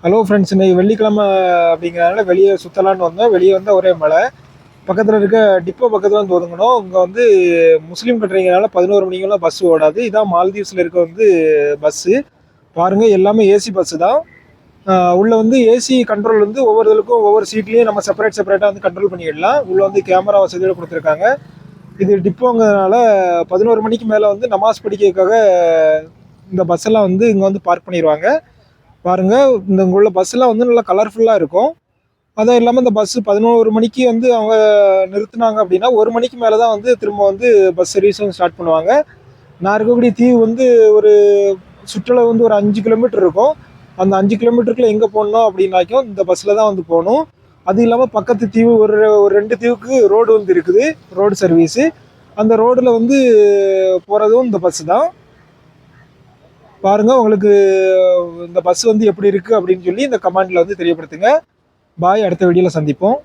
Hello friends, இன்னைக்கு வெள்ளிக்கிழமை அப்படிங்கிறனால வெளியே சுற்றலான்னு வந்தோம். வெளியே வந்தால் ஒரே மழை. பக்கத்தில் இருக்க டிப்போ பக்கத்தில் வந்து ஒதுங்கணும். இங்கே வந்து முஸ்லீம் கட்டுறீங்கனால 11 மணிக்கெல்லாம் பஸ் ஓடாது. இதான் மால்தீவ்ஸில் இருக்க வந்து பஸ்ஸு. பாருங்கள், எல்லாமே ஏசி பஸ்ஸு தான். உள்ளே வந்து ஏசி கண்ட்ரோல் வந்து ஒவ்வொருத்தருக்கும் ஒவ்வொரு சீட்லேயும் நம்ம செப்பரேட்டாக வந்து கண்ட்ரோல் பண்ணிடலாம். உள்ளே வந்து கேமரா வசதியோடு கொடுத்துருக்காங்க. இது டிப்போங்கிறதுனால 11 மணிக்கு மேலே வந்து நமாஸ் படிக்கிறதுக்காக இந்த பஸ்ஸெல்லாம் வந்து இங்கே வந்து பார்க் பண்ணிடுவாங்க. பாருங்க, இந்த இங்கே உள்ள பஸ்ஸெல்லாம் வந்து நல்லா கலர்ஃபுல்லாக இருக்கும். அதுவும் இல்லாமல் இந்த பஸ்ஸு 11 மணிக்கு வந்து அவங்க நிறுத்துனாங்க அப்படின்னா 1 மணிக்கு மேலே தான் வந்து திரும்ப வந்து பஸ் சர்வீஸும் ஸ்டார்ட் பண்ணுவாங்க. நான் இருக்கக்கூடிய தீவு வந்து ஒரு சுற்றளவு வந்து ஒரு 5 கிலோமீட்டர் இருக்கும். அந்த 5 கிலோமீட்டருக்குள்ள எங்கே போகணும் அப்படின்னாக்கும் இந்த பஸ்ஸில் தான் வந்து போகணும். அது இல்லாமல் பக்கத்து தீவு ஒரு ஒரு 2 தீவுக்கு ரோடு வந்து இருக்குது, ரோடு சர்வீஸு. அந்த ரோடில் வந்து போகிறதும் இந்த பஸ்ஸு தான். பாருங்கள், உங்களுக்கு இந்த பஸ் வந்து எப்படி இருக்குது அப்படின்னு சொல்லி இந்த கமெண்டில் வந்து தெரியப்படுத்துங்க. பாய், அடுத்த வீடியோவில் சந்திப்போம்.